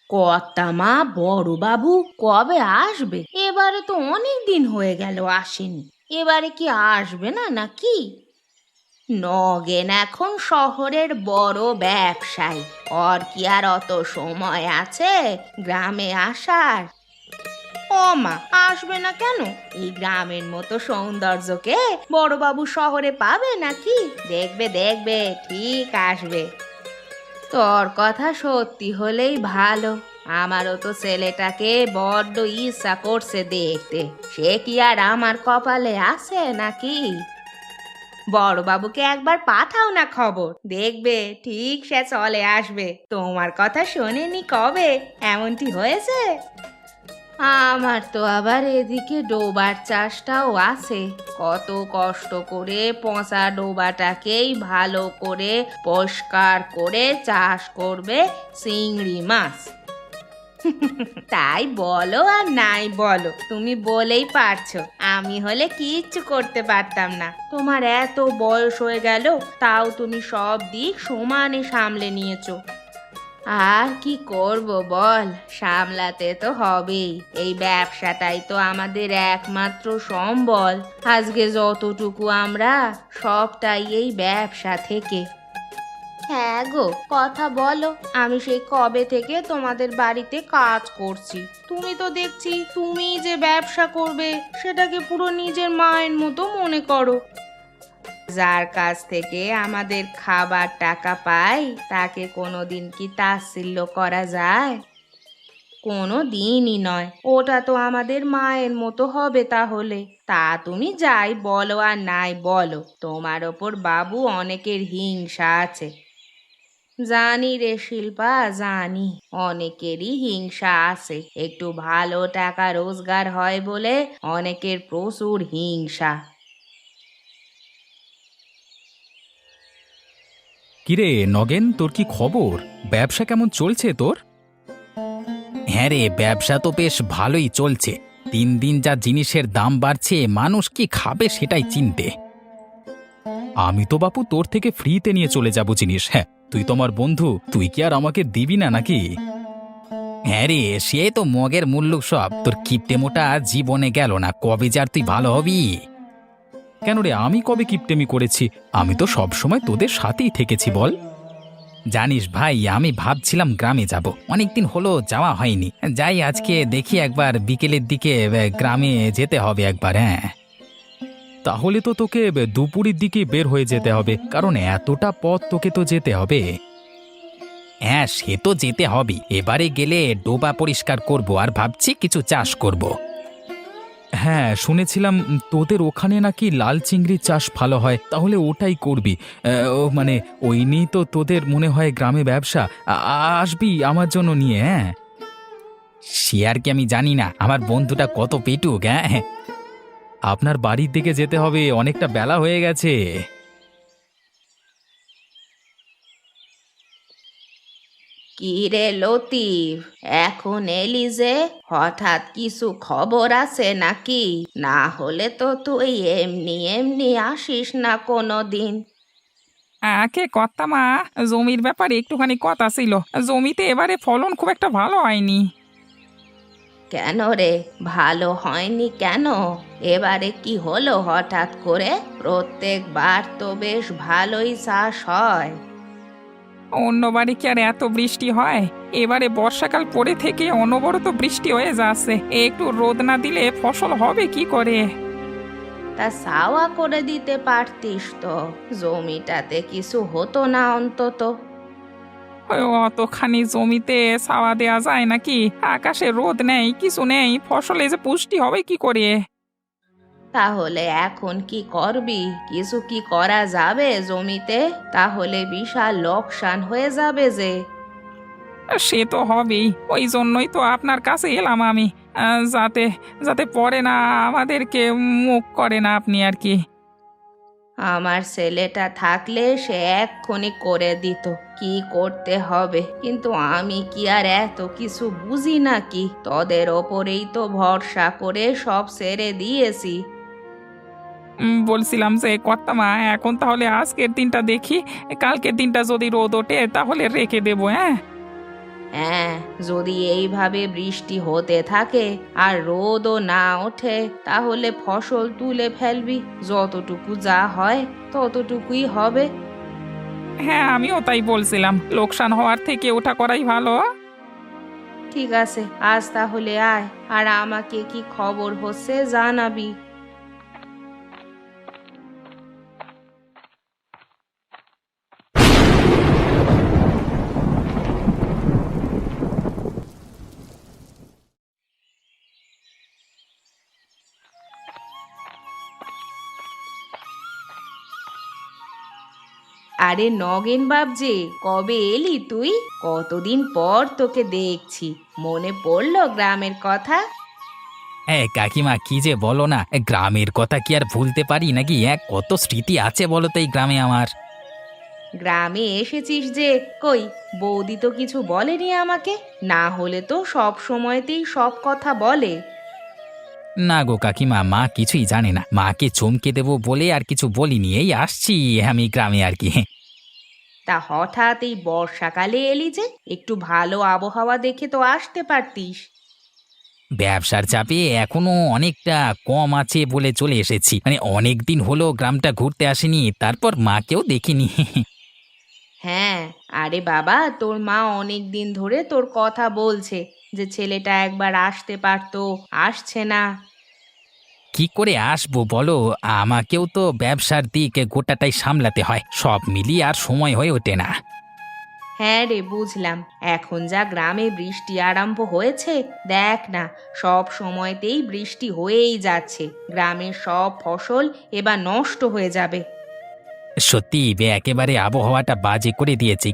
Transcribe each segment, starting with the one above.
কর্তা বড়বাবু কবে আসবে? এবারে তো অনেক দিন হয়ে গেল আসেনি। এবারে কি আসবে না নাকি? নগেন এখন শহরের বড় ব্যবসায়ী, ওর কি আর অত সময় আছে গ্রামে আসার? ও মা, আসবে না কেন? এই গ্রামের মতো সৌন্দর্যকে বড়বাবু শহরে পাবে নাকি? দেখবে দেখবে, ঠিক আসবে। তোর কথা সত্যি হলেই ভালো। আমারও তো ছেলেটাকে বড্ড ইচ্ছা করছে দেখতে। সে কি আর আমার কপালে আছে নাকি? বড়বাবুকে একবার পাঠাও না খবর, দেখবে ঠিক সে চলে আসবে। তোমার কথা শোনেনি কবে এমনটি হয়েছে? আমার তো আবার এদিকে ডোবার চাষটাও আছে। কত কষ্ট করে পচা ডোবাটাকেই ভালো করে পরিষ্কার করে চাষ করবে চিংড়ি মাছ। তাই বলো আর নাই বলো, তুমি বলেই পারছো। আমি হলে কিচ্ছু করতে পারতাম না। তোমার এত বয়স হয়ে গেল, তাও তুমি সব দিক সমানে সামলে নিয়েছো। আর কি করব বল, সামলাতে তো হবেই। এই ব্যবসাটাই তো আমাদের একমাত্র সম্বল। আজকে যতটুকু আমরা, সবটাই এই ব্যবসা থেকে। হ্যাঁ গো, কথা বলো। আমি সেই কবে থেকে তোমাদের বাড়িতে কাজ করছি। তুমি তো দেখছি তুমি যে ব্যবসা করবে সেটাকে পুরো নিজের মায়ের মতো মনে করো। যার কাছ থেকে আমাদের খাবার টাকা পাই তাকে কোনোদিন কি তাচ্ছিল্য করা যায়? কোনো দিনই নয়। ওটা তো আমাদের মায়ের মতো হবে তাহলে। তা তুমি যাই বলো আর নাই বলো, তোমার ওপর বাবু অনেকের হিংসা আছে। জানি রে শিল্পা, জানি অনেকেরই হিংসা আছে। একটু ভালো টাকা রোজগার হয় বলে অনেকের প্রচুর হিংসা। কিরে নগেন, তোর কি খবর? ব্যবসা কেমন চলছে তোর? হ্যাঁ রে, ব্যবসা তো বেশ ভালোই চলছে। দিন দিন যা জিনিসের দাম বাড়ছে, মানুষ কি খাবে সেটাই চিনতে। আমি তো বাপু তোর থেকে ফ্রিতে নিয়ে চলে যাব জিনিস। হ্যাঁ, তুই তো আমার বন্ধু, তুই কি আর আমাকে দিবি না নাকি? হ্যাঁ রে, সে তো মগের মুল্লুক সব। তোর কিপটে মোটা জীবনে গেল না, কবে যার তুই ভালো হবি? কেন রে, আমি কবে কিপটেমি করেছি? আমি তো সব সময় তোদের সাথেই থেকেছি বল। জানিস ভাই, আমি ভাবছিলাম গ্রামে যাব, অনেকদিন হলো যাওয়া হয়নি। যাই আজকে দেখি, একবার বিকেলের দিকে গ্রামে যেতে হবে একবার। হ্যাঁ, তাহলে তো তোকে দুপুরের দিকে বের হয়ে যেতে হবে, কারণ এতটা পথ তোকে তো যেতে হবে। হ্যাঁ, সে তো যেতে হবে। এবারে গেলে ডোবা পরিষ্কার করব, আর ভাবছি কিছু চাষ করব। হ্যাঁ, শুনেছিলাম তোদের ওখানে নাকি লাল চিংড়ির চাষ ভালো হয়, তাহলে ওটাই করবি। মানে ওই নিয়েই তো তোদের মনে হয় গ্রামে ব্যবসা। আসবি আমার জন্য নিয়ে? হ্যাঁ, সে আর কি আমি জানি না, আমার বন্ধুটা কত পেটুক। হ্যাঁ, আপনার বাড়ির দিকে যেতে হবে, অনেকটা বেলা হয়ে গেছে। কি রে লতিফ, এখন এলি যে? হঠাৎ কিছু খবর আছে নাকি? না হলে তো তুই এমনি এমনি আসিস না কোনো দিন। কে কর্তামা, জমির ব্যাপারে একটুখানি কথা ছিল। জমিতে এবারে ফলন খুব একটা ভালো হয়নি। কেন রে, ভালো হয়নি কেন? এবারে কি হলো হঠাৎ করে? প্রত্যেকবার তো বেশ ভালোই চাষ হয়। অন্যবারে কি আর এত বৃষ্টি হয়? এবারে বর্ষাকাল পরে থেকে অনবরত বৃষ্টি হয়ে যাচ্ছে। একটু রোদ না দিলে ফসল হবে কি করে? তা সাওয়া করে দিতে পারতিস তো, জমিটাতে কিছু হতো না অন্তত? ওই অতখানি জমিতে ছাওয়া দেওয়া যায় নাকি? আকাশে রোদ নেই, কিছু নেই, ফসলে যে পুষ্টি হবে কি করে? তাহলে এখন কি করবি? কিছু কি করা যাবে জমিতে? তাহলে বিশাল লোকসান হয়ে যাবে যে। সে তো হবেই, ওই জন্যই তো আপনার কাছে এলাম আমি। যাতে যাতে পরে না আমাদেরকে মুখ করে না আপনি আর কি। আমার ছেলেটা থাকলে সে এক্ষুনি করে দিত কি করতে হবে, কিন্তু আমি কি আর এত কিছু বুঝি নাকি? তোদের ওপরেই তো ভরসা করে সব ছেড়ে দিয়েছি। বলছিলাম যে কর্তামা, এখন তাহলে আজকের দিনটা দেখি, কালকের দিনটা যদি রোদ ওঠে তাহলে রেখে দেবো। হ্যাঁ, হ্যাঁ, যদি এইভাবে বৃষ্টি হতে থাকে আর রোদও না ওঠে তাহলে ফসল তুলে ফেলবি, যতটুকু যা হয় ততটুকুই হবে। হ্যাঁ, আমিও তাই বলছিলাম, লোকসান হওয়ার থেকে ওটা করাই ভালো। ঠিক আছে, আজ তাহলে আয়, আর আমাকে কি খবর হচ্ছে জানাবি। আরে নগেন বাবজি, কবে এলি তুই? কতদিন পর তোকে দেখছি, মনে পড়লো গ্রামের কথা। হ্যাঁ কাকিমা, কি যে বলো না, গ্রামের কথা কি আর ভুলতে পারি নাকি? কত স্মৃতি আছে বলো তো এই গ্রামে আমার। গ্রামে এসেছিস যে, কই বৌদি তো কিছু বলেনি আমাকে? না হলে তো সব সময়তেই সব কথা বলে। না গো কাকিমা, মা কিছুই জানে না। মাকে চমকে দেবো বলে আর কিছু বলিনি, এই আসছি আমি গ্রামে আর কি। তা হঠাৎ এই বর্ষাকালে এলি যে, একটু ভালো আবহাওয়া দেখে তো আসতে পারতিস। ব্যবসার চাপে এখনো অনেকটা কম আছে বলে চলে এসেছি, মানে অনেক দিন হলো গ্রামটা ঘুরতে আসেনি, তারপর মাকেও দেখিনি। হ্যাঁ, আরে বাবা, তোর মা অনেক দিন ধরে তোর কথা বলছে যে ছেলেটা একবার আসতে পারতো, আসছে না। কি করে আসবো বলো? আমাকেও তো ব্যবসার দিক গোটাটাই সামলাতে হয়, সব মিলিয়ে আর সময় হয়ে ওঠে না। হ্যাঁ রে, বুঝলাম। এখন যা গ্রামে বৃষ্টি আরম্ভ হয়েছে, দেখ না, সব সময়তেই বৃষ্টি হয়েই যাচ্ছে। গ্রামের সব ফসল এবার নষ্ট হয়ে যাবে। সত্যি একেবারে আবহাওয়াটা বাজে করে দিয়েছি।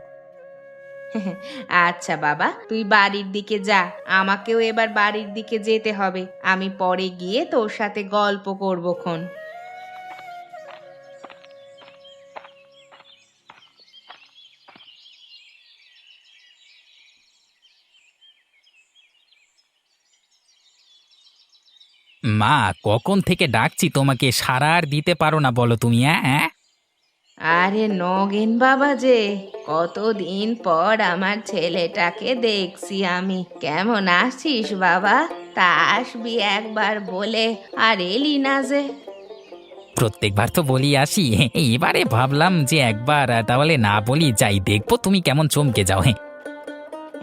আচ্ছা বাবা, তুই বাড়ির দিকে যা, আমাকেও এবার বাড়ির দিকে যেতে হবে। আমি পরে গিয়ে তোর সাথে গল্প করবো খন। মা, কখন থেকে ডাকছি তোমাকে, সারা আর দিতে পারো না বলো তুমি? হ্যাঁ, আরে নগেন বাবা যে, কতদিন পর আমার ছেলেটাকে দেখছি আমি। কেমন আছিস বাবা? তা আসবি একবার বলে আর এলি না যে। প্রত্যেকবার তো বলি আসি, এবারে ভাবলাম যে একবার তাহলে না বলি যাই, দেখবো তুমি কেমন চমকে যাও।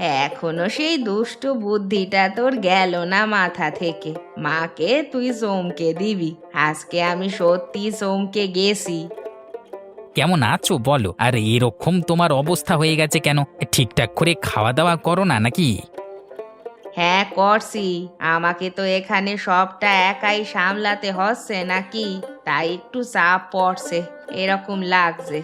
হ্যাঁ, এখনো সেই দুষ্টু বুদ্ধিটা তোর গেল না মাথা থেকে। মাকে তুই চমকে দিবি। আজকে আমি সত্যি চমকে গেছি। কেমন আছো বলো? আর এরকম তোমার অবস্থা হয়ে গেছে কেন? ঠিকঠাক করে খাওয়া দাওয়া করো না নাকি? হ্যাঁ করছি, আমাকে তো এখানে সবটা একাই সামলাতে হচ্ছে নাকি, তাই একটু চাপ পড়ছে, এরকম লাগছে।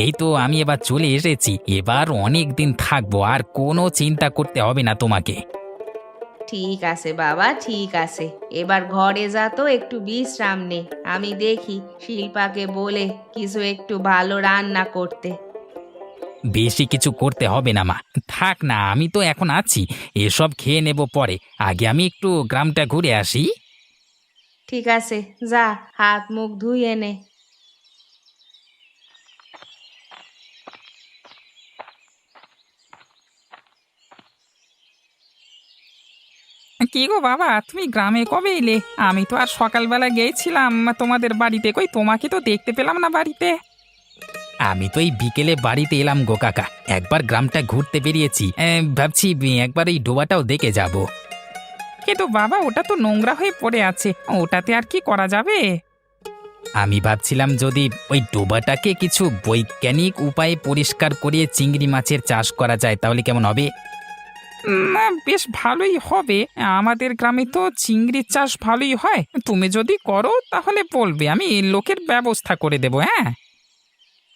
এই তো আমি এবার চলে এসেছি, এবার অনেক দিন থাকবো, আর কোনো চিন্তা করতে হবে না তোমাকে। ঠিক আছে বাবা, ঠিক আছে। এবার ঘরে যা তো, একটু বিশ্রাম নে। আমি দেখি শিল্পাকে বলে কিছু একটু ভালো রান্না করতে। বেশি কিছু করতে হবে না মা, থাক না, আমি তো এখন আছি, এসব খেয়ে নেব পরে। আগে আমি একটু গ্রামটা ঘুরে আসি। ঠিক আছে, যা, হাত মুখ ধুয়ে নে। কি গো বাবা, তুমি গ্রামে কবে এলে? আমি তো আর সকালবেলা গিয়েছিলাম তোমাদের বাড়িতে, কই তোমাকে তো দেখতে পেলাম না বাড়িতে। আমি তো এই বিকেলে বাড়িতে এলাম গো কাকা, একবার গ্রামটা ঘুরতে বেরিয়েছি, ভাবছি একবার এই ডোবাটাও দেখে যাব। কিন্তু বাবা, ওটা তো নোংরা হয়ে পড়ে আছে, ওটাতে আর কি করা যাবে? আমি ভাবছিলাম যদি ওই ডোবাটাকে কিছু বৈজ্ঞানিক উপায়ে পরিষ্কার করিয়ে চিংড়ি মাছের চাষ করা যায় তাহলে কেমন হবে? না, বেশ ভালোই হবে। আমাদের গ্রামে তো চিংড়ির চাষ ভালোই হয়। তুমি যদি করো তাহলে বলবে, আমি লোকের ব্যবস্থা করে দেবো। হ্যাঁ,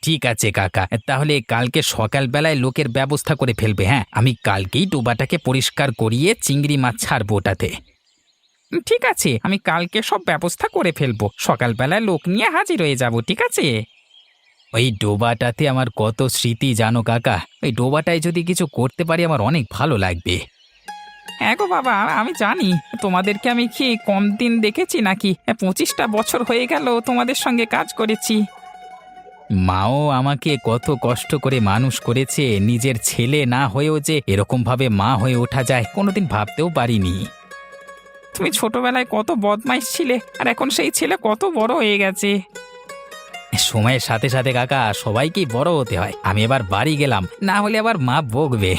ঠিক আছে কাকা, তাহলে কালকে সকালবেলায় লোকের ব্যবস্থা করে ফেলবে। হ্যাঁ, আমি কালকেই ডোবাটাকে পরিষ্কার করিয়ে চিংড়ি মাছ ছাড়বো ওটাতে। ঠিক আছে, আমি কালকে সব ব্যবস্থা করে ফেলবো, সকালবেলায় লোক নিয়ে হাজির হয়ে যাব। ঠিক আছে। ওই ডোবাটাতে আমার কত স্মৃতি জানো কাকা, ওই ডোবাটায় যদি কিছু করতে পারি আমার অনেক ভালো লাগবে। হ্যাঁ গো বাবা, আমি জানি। তোমাদেরকে আমি কি কম দিন দেখেছি নাকি? 25টা বছর হয়ে গেল তোমাদের সঙ্গে কাজ করেছি। মাও আমাকে কত কষ্ট করে মানুষ করেছে, নিজের ছেলে না হয়েও যে এরকম ভাবে মা হয়ে ওঠা যায় কোনোদিন ভাবতেও পারিনি। তুমি ছোটবেলায় কত বদমাইশ ছিলে, আর এখন সেই ছেলে কত বড় হয়ে গেছে। সময়ের সাথে সাথে কাকা সবাইকেই বড় হতে হয়। আমি এবার বাড়ি গেলাম, না হলে আবার মা বকবে।